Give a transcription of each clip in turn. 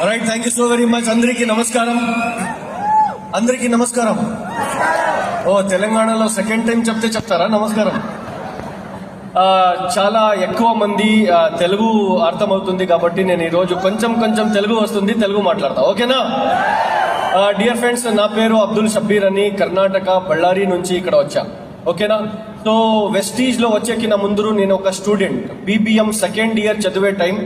Right, thank you so very much. అందరికీ నమస్కారం. అందరికీ నమస్కారం. ఓ, తెలంగాణలో సెకండ్ టైం చెప్తారా నమస్కారం? చాలా ఎక్కువ మంది తెలుగు అర్థమవుతుంది కాబట్టి నేను ఈరోజు కొంచెం తెలుగు వస్తుంది, తెలుగు మాట్లాడతా, ఓకేనా? డియర్ ఫ్రెండ్స్, నా పేరు అబ్దుల్ షబ్బీర్ అని, కర్ణాటక బళ్ళారి నుంచి ఇక్కడ వచ్చా, ఓకేనా? సో వెస్టీజ్ లో వచ్చేకిన ముందు నేను ఒక స్టూడెంట్, బీబీఎం సెకండ్ ఇయర్ చదివే టైం.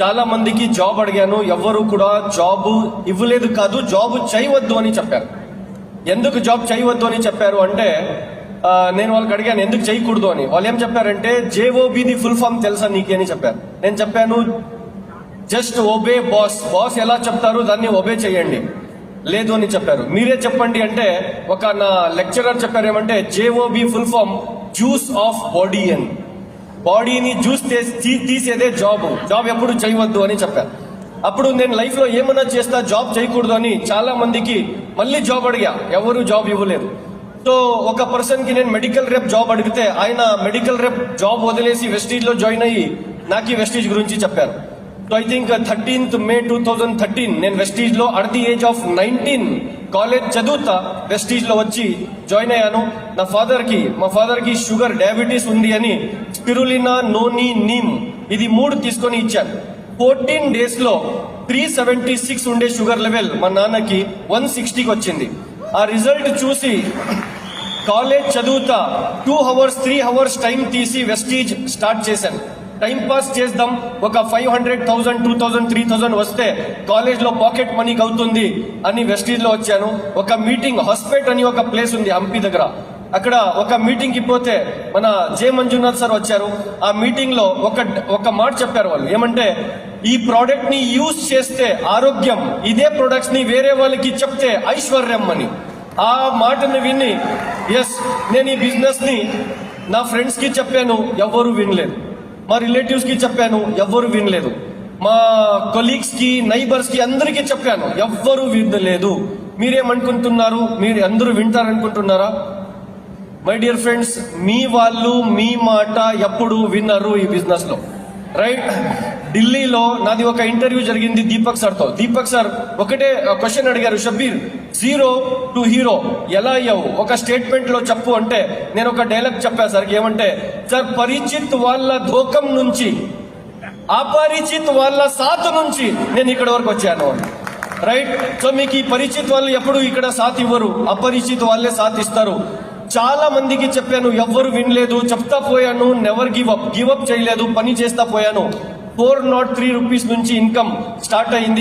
చాలా మందికి జాబ్ అడిగాను, ఎవ్వరు కూడా జాబ్ ఇవ్వలేదు, కాదు జాబ్ చేయవద్దు అని చెప్పారు. ఎందుకు జాబ్ చేయవద్దు అని చెప్పారు అంటే నేను వాళ్ళకి అడిగాను ఎందుకు చేయకూడదు అని. వాళ్ళు ఏం చెప్పారంటే జేఓబీది ఫుల్ ఫామ్ తెలుసా నీకే అని చెప్పారు. నేను చెప్పాను జస్ట్ ఒబే బాస్, బాస్ ఎలా చెప్తారు దాన్ని ఒబే చేయండి. లేదు అని చెప్పారు. మీరే చెప్పండి అంటే ఒక నా లెక్చరర్ చెప్పారు ఏమంటే JOB full form juice of body అని, బాడీని జ్యూస్ తీసేదే జాబ్ ఎప్పుడు చేయవద్దు అని చెప్పారు. అప్పుడు నేను లైఫ్ లో ఏమన్నా చేస్తా, జాబ్ చేయకూడదు అని చాలా మందికి మళ్ళీ జాబ్ అడిగా, ఎవరు జాబ్ ఇవ్వలేదు. సో ఒక పర్సన్ కి నేను మెడికల్ రెప్ జాబ్ అడిగితే ఆయన మెడికల్ రెప్ జాబ్ వదిలేసి వెస్టీజ్ లో జాయిన్ అయ్యి నాకు వెస్టీజ్ గురించి చెప్పారు. So I think 13th May 2013 నేను వెస్టీజ్ లో at the age of 19 college చదువుతా వెస్టీజ్ లో వచ్చి జాయిన్ అయ్యాను. మా ఫాదర్ కి షుగర్ డయాబెటీస్ ఉంది అని స్పిరులినా, నోని, నీమ్ ఇది 3 తీసుకొని ఇచ్చాను. 14 days లో 376 ఉండే షుగర్ లెవెల్ మా నాన్నకి 160కి వచ్చింది. ఆ రిజల్ట్ చూసి కాలేజ్ చదువుతా 2 hours 3 hours టైం తీసి వెస్టీజ్ స్టార్ట్ చేశాను. టైం పాస్ చేద్దాం, ఒక 500,000 2,000 3,000 వస్తే కాలేజ్ లో పాకెట్ మనీకి అవుతుంది అని వెస్టీజ్ లో వచ్చాను. ఒక మీటింగ్, హాస్పేట్ అని ఒక ప్లేస్ ఉంది హంపి దగ్గర, అక్కడ ఒక మీటింగ్ కి పోతే మన జే మంజునాథ్ సార్ వచ్చారు. ఆ మీటింగ్ లో ఒక మాట చెప్పారు వాళ్ళు, ఏమంటే ఈ ప్రోడక్ట్ ని యూజ్ చేస్తే ఆరోగ్యం, ఇదే ప్రొడక్ట్స్ ని వేరే వాళ్ళకి చెప్తే ఐశ్వర్యం అని. ఆ మాటను విని ఎస్, నేను ఈ బిజినెస్ ని నా ఫ్రెండ్స్ కి చెప్పాను, ఎవ్వరూ వినలేదు. మా రిలేటివ్స్ కి చెప్పాను, ఎవ్వరు వినలేదు. మా కొలీగ్స్ కి, నైబర్స్ కి అందరికీ చెప్పాను, ఎవ్వరూ వినలేదు. మీరేమనుకుంటున్నారు? మీరు అందరూ వింటారనుకుంటున్నారా? మై డియర్ ఫ్రెండ్స్, మీ వాళ్ళు మీ మాట ఎప్పుడు విన్నారు ఈ బిజినెస్ లో, రైట్? ఢిల్లీలో నాది ఒక ఇంటర్వ్యూ జరిగింది దీపక్ సార్ తో. దీపక్ సార్ ఒకటే క్వశ్చన్ అడిగారు, షబ్బీర్ 0 to hero ఎలా అయ్యావు, ఒక స్టేట్మెంట్ లో చెప్పు అంటే నేను ఒక డైలాగ్ చెప్పా సార్, ఏమంటే సార్ పరిచిత్ వాళ్ళ ధోకం నుంచి, అపరిచిత్ వాళ్ళ సాత్ నుంచి నేను ఇక్కడ వరకు వచ్చాను, రైట్? సో మీకు ఈ పరిచిత్ వాళ్ళు ఎప్పుడు ఇక్కడ సాత్ ఇవ్వరు, అపరిచిత్ వాళ్ళే సాత్ ఇస్తారు. చాలా మందికి చెప్పాను, ఎవ్వరు వినలేదు. చెప్తా పోయాను, నెవర్ గివ్ అప్ చేయలేదు, పని చేస్తా పోయాను. 403 రూపీస్ నుంచి ఇన్కమ్ స్టార్ట్ అయింది.